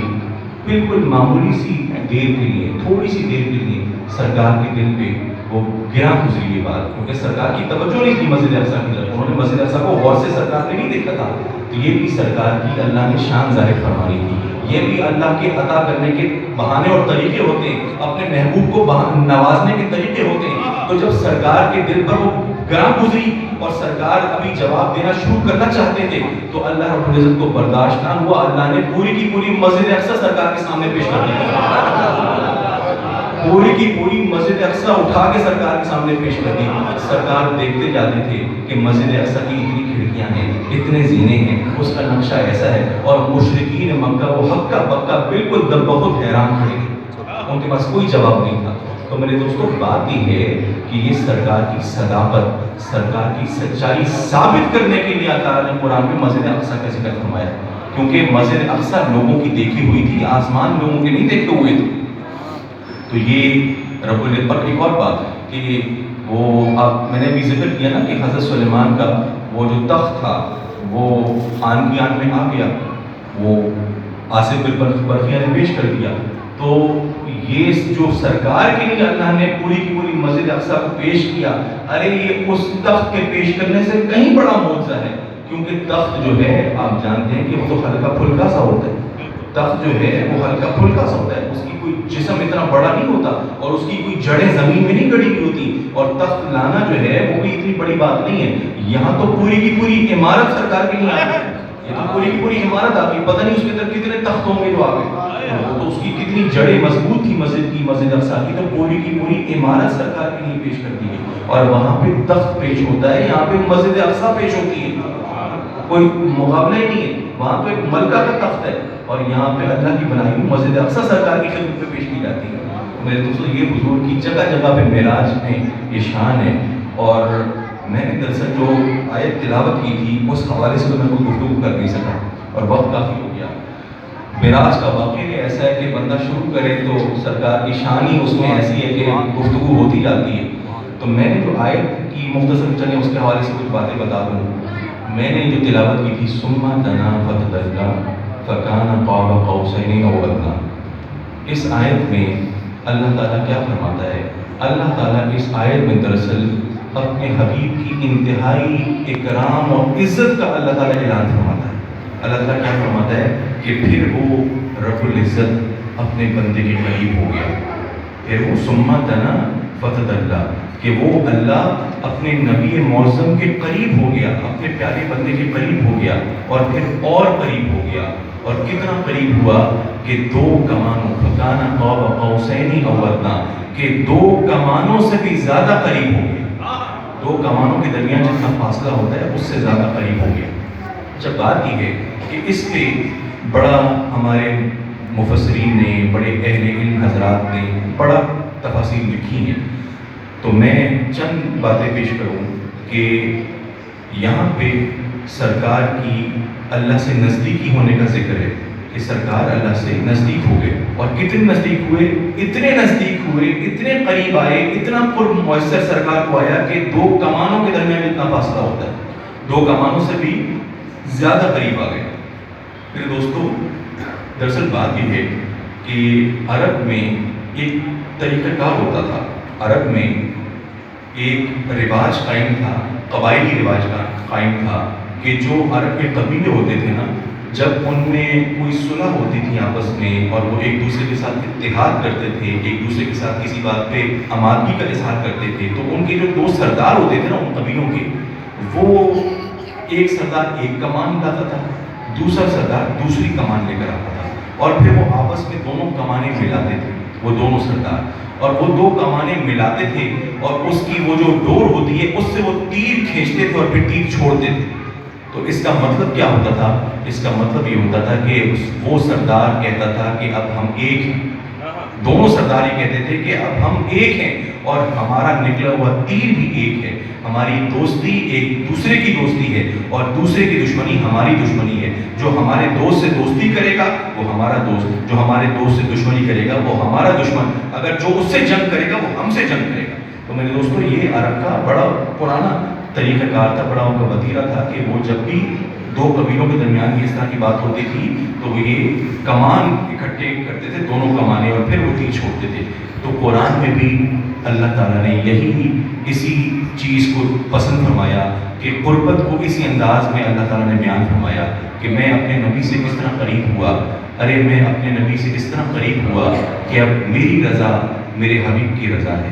بالکل معمولی سی دیر کے لیے، تھوڑی سی دیر کے لیے سرکار کے دل پہ وہ گرا گزری یہ بات، کیونکہ سرکار کی توجہ نہیں تھی مسجد اقصیٰ کی طرف، انہوں نے مسجد اقصیٰ کو غور سے سرکار نے نہیں دیکھا تھا۔ تو یہ بھی سرکار کی اللہ نے شان ظاہر فرمانی تھی، یہ بھی اللہ کے عطا کرنے کے بہانے اور طریقے ہوتے ہیں، اپنے محبوب کو نوازنے کے طریقے ہوتے ہیں۔ تو جب سرکار کے دل پر وہ گراں گزری اور سرکار ابھی جواب دینا شروع کرنا چاہتے تھے تو اللہ رب العزت کو برداشت نہ ہوا، اللہ نے پوری کی پوری مسجد اقصیٰ سرکار کے سامنے پیش کر دی، پوری کی پوری مسجد اقصیٰ اٹھا کے سرکار کے سامنے پیش کر دی۔ سرکار دیکھتے جاتے تھے کہ مسجد اقصیٰ کی اتنی کھڑکیاں ہیں، اتنے زینے ہیں، اس کا نقشہ ایسا ہے، اور مشرکین مکہ وہ حقہ بکہ بالکل بہت حیران کھڑے تھے، ان کے پاس کوئی جواب نہیں تھا۔ تو میرے دوستوں بات یہ ہے کہ یہ سرکار کی صداقت، سرکار کی سچائی ثابت کرنے کے لیے اللہ تعالیٰ نے قرآن میں مسجد اقصیٰ کا ذکر فرمایا، کیونکہ مسجد اقصیٰ لوگوں کی دیکھی ہوئی تھی، آسمان لوگوں کے نہیں دیکھے ہوئے تھے۔ تو یہ رب العزت پر ایک اور بات ہے کہ وہ میں نے ابھی ذکر کیا نا کہ حضرت سلیمان کا وہ جو تخت تھا وہ آن کی آن میں آ گیا، وہ آصف برقیہ نے پیش کر دیا. تو یہ جو سرکار کے لیے اللہ نے پوری کی پوری مسجد اقصیٰ کو پیش کیا، ارے یہ اس تخت کے پیش کرنے سے کہیں بڑا معجزہ ہے. کیونکہ تخت جو ہے آپ جانتے ہیں کہ وہ تو ہلکا پھلکا سا ہوتا ہے. تخت جو ہے وہ ہلکا پھلکا سا ہوتا ہے، اس کی کوئی جسم اتنا بڑا نہیں ہوتا اور اس کی کوئی جڑیں زمین میں نہیں گڑی ہوئی ہوتی. اور تخت لانا جو ہے وہ بھی اتنی بڑی بات نہیں ہے. یہاں تو پوری کی پوری عمارت سرکار کے لیے آ گئی. یہ تو پوری کی پوری عمارت آ گئی، پتہ نہیں اس کے اندر کتنے تخت ہوں گے جو آ گئے. تو اس کی کتنی جڑیں مضبوط تھی مسجد اقصیٰ کی. تو پوری کی پوری عمارت سرکار کے لیے پیش کر دی گئی اور وہاں پہ تخت پیش ہوتا ہے، یہاں پہ مسجد اقصیٰ پیش ہوتی ہے. کوئی مقابلہ ہی نہیں ہے. وہاں تو ایک ملکہ کا تخت ہے اور یہاں پہ اللہ کی بنائی ہوئی مسجد اقصیٰ سرکار کی خدمت میں پیش کی جاتی ہے. میرے دوستوں یہ حضور کی جگہ جگہ پہ معراج میں یہ شان ہے. اور میں نے دراصل جو آیت تلاوت کی تھی اس حوالے سے تو میں کوئی گفتگو کر نہیں سکا اور وقت کافی ہو گیا. معراج کا واقعہ ایسا ہے کہ بندہ شروع کرے تو سرکار کی شان ہی اس میں ایسی ہے کہ گفتگو ہوتی جاتی ہے. تو میں نے جو آیت کی مختصر چلیں اس کے حوالے سے کچھ باتیں بتا دوں. میں نے جو تلاوت کی تھی ثم دنا فتدلی فکان قاب قوسین او ادنی، اس آیت میں اللہ تعالیٰ کیا فرماتا ہے؟ اللہ تعالیٰ اس آیت میں دراصل اپنے حبیب کی انتہائی اکرام اور عزت کا اللہ تعالیٰ اعلان فرماتا ہے. اللہ تعالیٰ کیا فرماتا ہے کہ پھر وہ رب العزت اپنے بندے کے قریب ہو گیا. پھر وہ ثم دنا فتدلی کہ وہ اللہ اپنے نبی معظم کے قریب ہو گیا، اپنے پیارے بندے کے قریب ہو گیا اور پھر اور قریب ہو گیا. اور کتنا قریب ہوا کہ دو کمانوں فکان قاب قوسین او ادنی، کہ دو کمانوں سے بھی زیادہ قریب ہو گیا. دو کمانوں کے درمیان جتنا فاصلہ ہوتا ہے اس سے زیادہ قریب ہو گیا. جب بات کی ہے کہ اس پہ بڑا ہمارے مفسرین نے، بڑے اہل علم حضرات نے بڑا تفاصیل لکھی ہیں. تو میں چند باتیں پیش کروں کہ یہاں پہ سرکار کی اللہ سے نزدیکی ہونے کا ذکر ہے کہ سرکار اللہ سے نزدیک ہو گئے. اور کتنے نزدیک ہوئے؟ اتنے نزدیک ہوئے، اتنے قریب آئے، اتنا پر مؤثر سرکار کو آیا کہ دو کمانوں کے درمیان اتنا فاصلہ ہوتا ہے، دو کمانوں سے بھی زیادہ قریب آ گئے. میرے دوستو دراصل بات یہ ہے کہ عرب میں ایک طریقہ کار ہوتا تھا. عرب میں ایک رواج قائم تھا، قبائلی رواج کا قائم تھا کہ جو عرب کے قبیلے ہوتے تھے نا، جب ان میں کوئی صلح ہوتی تھی آپس میں اور وہ ایک دوسرے کے ساتھ اتحاد کرتے تھے، ایک دوسرے کے ساتھ کسی بات پہ آمادگی کا اظہار کرتے تھے، تو ان کے جو دو سردار ہوتے تھے نا ان قبیلوں کے، وہ ایک سردار ایک کمان لاتا تھا، دوسرا سردار دوسری کمان لے کر آتا تھا اور پھر وہ آپس میں دونوں کمانیں ملاتے تھے، وہ دونوں سردار، اور وہ دو کمانیں ملاتے تھے اور اس کی وہ جو ڈور ہوتی ہے اس سے وہ تیر کھینچتے تھے اور پھر تیر چھوڑتے تھے. تو اس کا مطلب کیا ہوتا تھا؟ اس کا مطلب یہ ہوتا تھا کہ وہ سردار کہتا تھا کہ اب ہم ایک ہیں. دونوں سردار یہ کہتے تھے کہ اب ہم ایک ہیں اور ہمارا نکلا ہوا تیر بھی ایک ہے. ہماری دوستی ایک دوسرے کی دوستی ہے اور دوسرے کی دشمنی ہماری دشمنی ہے. جو ہمارے دوست سے دوستی کرے گا وہ ہمارا دوست، جو ہمارے دوست سے دشمنی کرے گا وہ ہمارا دشمن، اگر جو اس سے جنگ کرے گا وہ ہم سے جنگ کرے گا. تو میرے دوستو یہ عرب کا بڑا پرانا طریقہ کار تھا، بڑا ان کا وتیرہ تھا کہ وہ جب بھی دو قبیلوں کے درمیان اس طرح کی بات ہوتی تھی تو وہ یہ کمان اکٹھے کرتے تھے، دونوں کمانے، اور پھر وہ تیر چھوڑتے تھے. تو قرآن میں بھی اللہ تعالیٰ نے یہی اسی چیز کو پسند فرمایا کہ قربت کو اسی انداز میں اللہ تعالیٰ نے بیان فرمایا کہ میں اپنے نبی سے کس طرح قریب ہوا. ارے میں اپنے نبی سے اس طرح قریب ہوا کہ اب میری رضا میرے حبیب کی رضا ہے،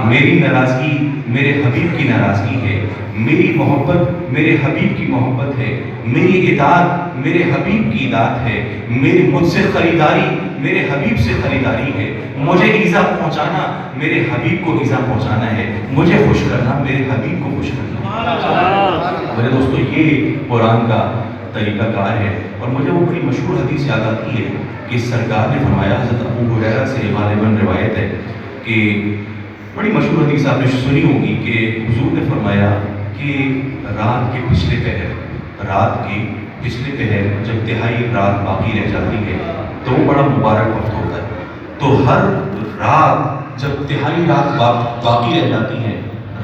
میری ناراضگی میرے حبیب کی ناراضگی ہے، میری محبت میرے حبیب کی محبت ہے، میری اطاعت میرے حبیب کی اطاعت ہے، میری مجھ سے خریداری میرے حبیب سے خریداری ہے، مجھے ایذا پہنچانا میرے حبیب کو ایذا پہنچانا ہے، مجھے خوش کرنا میرے حبیب کو خوش کرنا. میرے دوستو یہ قرآن کا طریقہ کار ہے. اور مجھے وہ بڑی مشہور حدیث یاد آتی ہے کہ سرکار نے فرمایا، حضرت ابو ہریرہ سے غالباً روایت ہے کہ بڑی مشہور حدیث آپ نے سنی ہوگی کہ حضور نے فرمایا کہ رات کے پچھلے پہر جب تہائی رات باقی رہ جاتی ہے تو وہ بڑا مبارک وقت ہوتا ہے. تو ہر رات جب تہائی رات باقی رہ جاتی ہے،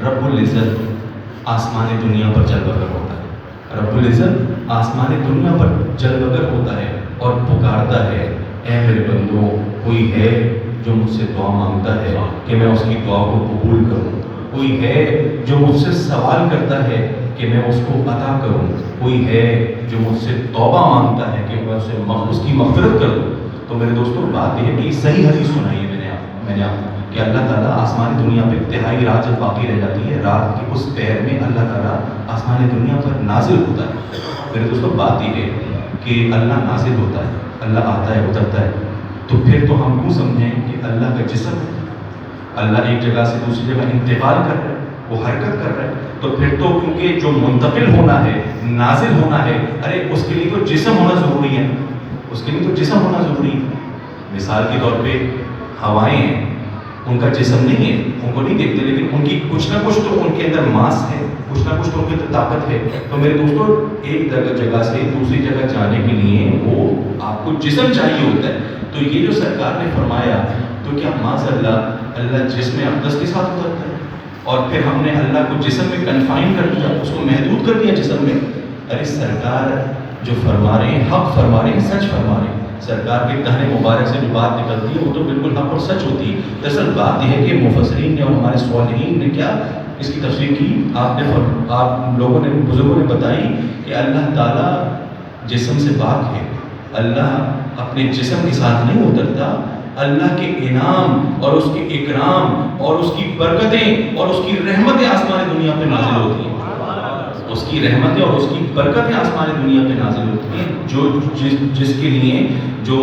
رب العزت آسمان دنیا پر جلوہ گر ہوتا ہے، رب العزت آسمان دنیا پر جلوہ گر ہوتا ہے اور پکارتا ہے، اے میرے بندو، کوئی ہے جو مجھ سے دعا مانگتا ہے کہ میں اس کی دعا کو قبول کروں، کوئی ہے جو مجھ سے سوال کرتا ہے کہ میں اس کو عطا کروں، کوئی ہے جو مجھ سے توبہ مانگتا ہے کہ میں اس کی مغفرت کر دوں۔ تو میرے دوستوں، بات یہ ہے کہ صحیح حدیث سنائی ہے میں نے آپ کو کہ اللہ تعالیٰ آسمان دنیا پہ تہائی رات جب باقی رہ جاتی ہے، رات کے اس پہر میں اللہ تعالیٰ آسمان دنیا پر نازل ہوتا ہے۔ میرے دوستوں، بات یہ ہے کہ اللہ نازل ہوتا ہے، اللہ آتا ہے، اترتا ہے، تو پھر تو ہم کیوں سمجھیں کہ اللہ کا جسم ہے، اللہ ایک جگہ سے دوسری جگہ انتقال کر رہا ہے، وہ حرکت کر رہا ہے، تو پھر تو کیونکہ جو منتقل ہونا ہے، نازل ہونا ہے، ارے اس کے لیے تو جسم ہونا ضروری ہے، اس کے لیے تو جسم ہونا ضروری ہے۔ مثال کے طور پہ ہوائیں ہیں، ان کا جسم نہیں ہے، ان کو نہیں دیکھتے، لیکن ان کی کچھ نہ کچھ تو ان کے اندر ماس ہے، کچھ نہ کچھ تو ان کے اندر طاقت ہے۔ تو میرے دوستوں، ایک جگہ سے دوسری جگہ جانے کے لیے وہ آپ کو جسم چاہیے ہوتا ہے۔ تو یہ جو سرکار نے فرمایا، تو کیا معاذ اللہ جسم اقدس کے ساتھ اترتا ہے؟ اور پھر ہم نے اللہ کو جسم میں کنفائن کر دیا، اس کو محدود کر دیا جسم میں۔ ارے سرکار جو فرما رہے ہیں، حق فرما رہے ہیں، سچ فرما رہے ہیں، سرکار کے دہن مبارک سے جو بات نکلتی ہے وہ تو بالکل حق اور سچ ہوتی ہے۔ دراصل بات یہ ہے کہ مفسرین نے اور ہمارے صالحین نے کیا اس کی تفسیر کی، آپ لوگوں نے، بزرگوں نے بتائی کہ اللہ تعالیٰ جسم سے پاک ہے، اللہ اپنے جسم کے ساتھ نہیں اترتا، اللہ کے انعام اور اس کے اکرام اور اس کی برکتیں اور اس کی رحمتیں آسمان دنیا پہ نازل ہوتی ہیں، اس کی رحمتیں اور اس کی برکتیں آسمان دنیا پہ نازل ہوتی ہیں، جو جس کے لیے جو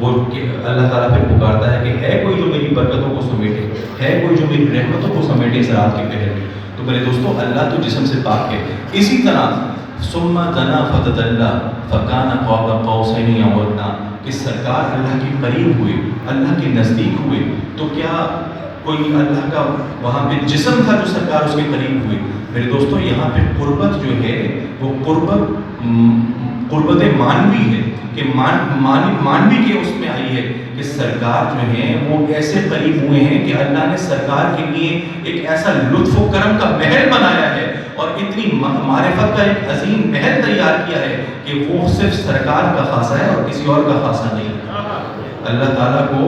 وہ اللہ تعالیٰ پہ پکارتا ہے کہ ہے کوئی جو میری برکتوں کو سمیٹے، ہے کوئی جو میری رحمتوں کو سمیٹے اس رات کے پہر میں۔ تو میرے دوستوں، اللہ تو جسم سے پاک ہے۔ اسی طرح ثم دنا فتدلی فکان قاب قوسین او ادنی، کہ سرکار اللہ کے قریب ہوئے، اللہ کے نزدیک ہوئے، تو کیا کوئی اللہ کا وہاں پہ جسم تھا جو سرکار اس کے قریب ہوئے؟ میرے دوستوں، یہاں پہ قربت جو ہے وہ قربت مانوی ہے، کہ مانوی کے اس میں آئی ہے کہ سرکار جو ہیں وہ ایسے قریب ہوئے ہیں کہ اللہ نے سرکار کے لیے ایک ایسا لطف و کرم کا محل بنایا ہے اور اتنی معرفت کا ایک عظیم محل تیار کیا ہے کہ وہ صرف سرکار کا خاصہ ہے اور کسی اور کا خاصہ نہیں۔ اللہ تعالیٰ کو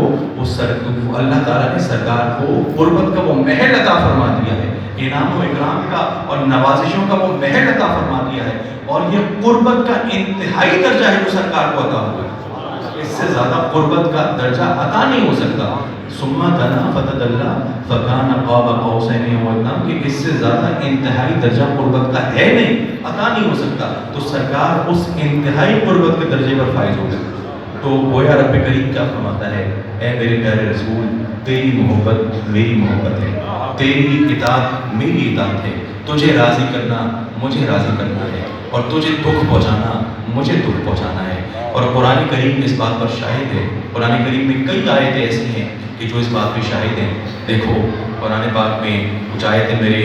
اللہ تعالیٰ نے سرکار کو قربت کا وہ محل عطا فرما دیا ہے، انعام و اکرام کا اور نوازشوں کا وہ محل عطا فرما دیا ہے، اور یہ قربت کا انتہائی درجہ ہے جو سرکار کو عطا ہوا ہے۔ اس سے زیادہ قربت کا درجہ عطا نہیں ہو سکتا۔ ثم دنا فتدلی فکان قاب قوسین او ادنی، کہ اس سے زیادہ انتہائی درجہ قربت کا ہے نہیں، عطا نہیں ہو سکتا۔ تو سرکار اس انتہائی قربت کے درجے پر فائز ہو گئے۔ تو گویا رب کریم کیا فرماتا ہے، اے میرے پیارے رسول، تیری محبت میری محبت ہے، تیری اطاعت میری اطاعت ہے، تجھے راضی کرنا مجھے راضی کرنا ہے، اور تجھے دکھ پہنچانا مجھے دکھ پہنچانا ہے۔ اور قرآن کریم اس بات پر شاہد ہے، قرآن کریم میں کئی آیتیں ایسی ہیں کہ جو اس بات پہ شاہد ہیں۔ دیکھو قرآن پاک میں کچھ آیتیں میرے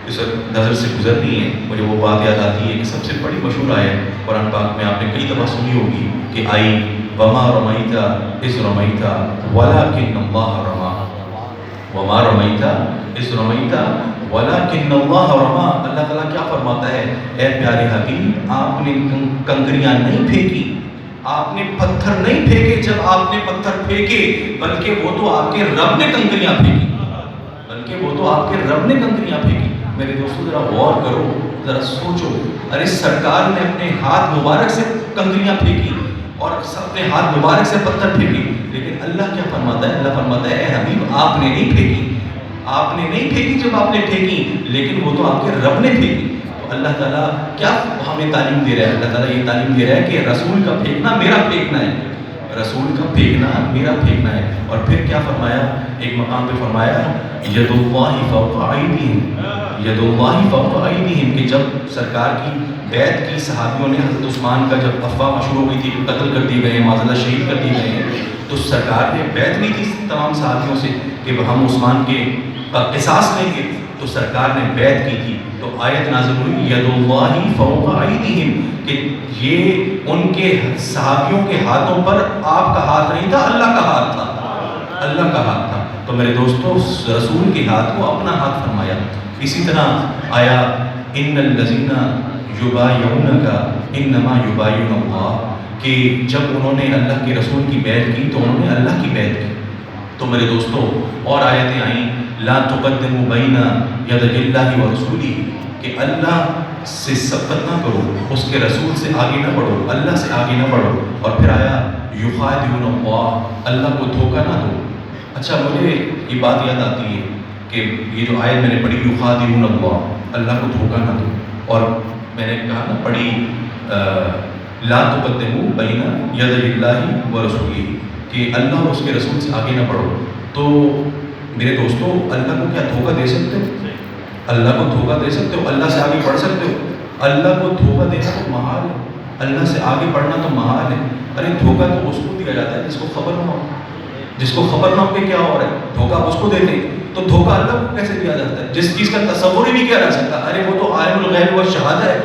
اس نظر سے گزرتی ہیں، مجھے وہ بات یاد آتی ہے کہ سب سے بڑی مشہور آیت قرآن پاک میں آپ نے کئی دفعہ سنی ہوگی کہ آئی وما رمیت اذ رمیت ولکن اللہ رمی، وما رمیت اذ رمیت ولکن اللہ رمی۔ اللہ تعالیٰ کیا فرماتا ہے، اے پیارے حبیب، آپ نے کنکریاں نہیں پھینکی، آپ نے پتھر نہیں پھینکے جب آپ نے پتھر پھینکے، بلکہ وہ تو آپ کے رب نے کنکریاں پھینکی، بلکہ وہ تو آپ کے رب نے کنکریاں پھینکی۔ میرے دوستو ذرا غور کرو، ذرا سوچو، ارے سرکار نے اپنے ہاتھ مبارک سے کنکریاں پھینکی اور اپنے ہاتھ مبارک سے پتھر پھینکی، لیکن اللہ کیا فرماتا ہے، اللہ فرماتا ہے اے حبیب آپ نے نہیں پھینکی، آپ نے نہیں پھینکی جب آپ نے پھینکی، لیکن وہ تو آپ کے رب نے پھینکی۔ تو اللہ تعالیٰ کیا ہمیں تعلیم دے رہا ہے، اللہ تعالیٰ یہ تعلیم دے رہا ہے کہ رسول کا پھینکنا میرا پھینکنا ہے، رسول کا پھینکنا میرا پھینکنا ہے۔ اور پھر کیا فرمایا، ایک مقام پہ فرمایا ید اللہ فوق ایدیہم، ید اللہ فوق ایدیہم، کہ جب سرکار کی بیعت کی صحابیوں نے، حضرت عثمان کا جب افواہ مشہور ہو گئی تھی کہ قتل کر دیے گئے ہیں، معاذ اللہ شہید کر دیے گئے ہیں، تو سرکار نے بیعت نہیں کی تمام صحابیوں سے کہ ہم عثمان کے قصاص لیں گے، تو سرکار نے بیعت کی تھی، تو آیت نازل ہوئی ید اللہ فوق ایدیہم، کہ یہ ان کے صحابیوں کے ہاتھوں پر آپ کا ہاتھ نہیں تھا، اللہ کا ہاتھ تھا، اللہ کا ہاتھ تھا. تو میرے دوستو رسول کے ہاتھ کو اپنا ہاتھ فرمایا. اسی طرح آیا ان الذین یبایعونک انما یبایعون اللہ، کہ جب انہوں نے اللہ کے رسول کی بیعت کی تو انہوں نے اللہ کی بیعت کی. تو میرے دوستو اور آیتیں آئیں لا تقدموا بین یدی اللہ ورسولہ، کہ اللہ سے سبقت نہ کرو، اس کے رسول سے آگے نہ بڑھو، اللہ سے آگے نہ بڑھو. اور پھر آیا یخادعون اللہ، اللہ کو دھوکہ نہ دو. اچھا مجھے یہ بات یاد آتی ہے کہ یہ جو آیت میں نے پڑھی یخادعون اللہ کو دھوکہ نہ دو، اور میں نے کہا نا پڑھی لا تقدموا بین یدی اللہ ورسولہ، کہ اللہ اور اس کے رسول سے آگے نہ بڑھو. تو میرے دوستو اللہ کو کیا دھوکہ دے سکتے ہو؟ اللہ کو دھوکہ دے سکتے ہو؟ اللہ سے آگے بڑھ سکتے ہو؟ اللہ کو دھوکہ دینا تو محال ہے، اللہ سے آگے بڑھنا تو محال ہے. ارے دھوکہ تو اس کو دیا جاتا ہے جس کو خبر نہ ہو، جس کو خبر نہ ہو کہ کیا ہو رہا ہے، دھوکہ اس کو دیتے. تو دھوکہ اللہ کو کیسے دیا جاتا ہے جس چیز کا تصور ہی نہیں کیا جا سکتا؟ ارے وہ تو عالم الغیب والشہادہ ہے،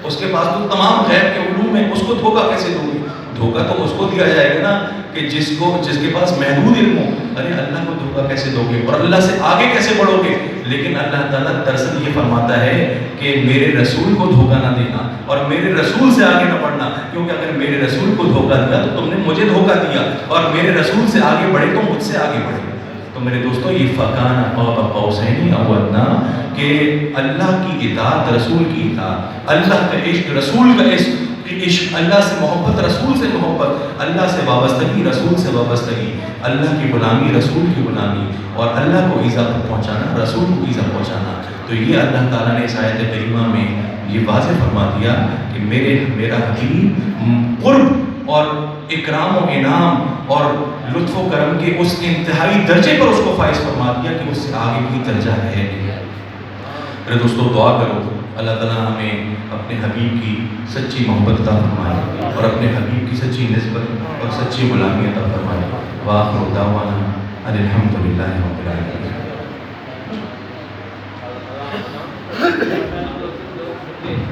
اس کے پاس تو تمام غیب کے علوم ہیں، اس کو دھوکہ کیسے دو گے؟ دھوکہ تو اس کو دیا جائے گا نا کہ جس کے پاس محدود علم ہو. ارے اللہ کو دھوکہ کیسے دو گے اور اللہ سے آگے کیسے بڑھو گے؟ لیکن اللہ تعالیٰ دراصل یہ فرماتا ہے کہ میرے رسول کو دھوکہ نہ دینا اور میرے رسول سے آگے نہ بڑھنا، کیونکہ اگر میرے رسول کو دھوکہ دیا تو تم نے مجھے دھوکہ دیا، اور میرے رسول سے آگے بڑھے تو مجھ سے آگے بڑھے. تو میرے دوستو یہ فَكَانَ قَابَ قَوْسَيْنِ أَوْ أَدْنَىٰ، کہ اللہ کی اطاعت، رسول کی اطاعت، اللہ کا عشق، رسول کا عشق، اللہ سے محبت، رسول سے محبت، اللہ سے وابستگی، رسول سے وابستگی، اللہ کی غلامی، رسول کی غلامی، اور اللہ کو ایذا پہنچانا، رسول کو ایذا پہنچانا. تو یہ اللہ تعالیٰ نے اس آیت کریمہ میں یہ واضح فرما دیا کہ میرا حبیب قرب اور اکرام و انعام اور لطف و کرم کے اس انتہائی درجے پر اس کو فائز فرما دیا کہ اس سے آگے کی درجہ ہے. میرے دوستو دعا کرو اللہ تعالیٰ ہمیں اپنے حبیب کی سچی محبت عطا فرمائے اور اپنے حبیب کی سچی نسبت اور سچی غلامی عطا فرمائے. وآخر دعوانا ان الحمدللہ رب العالمین.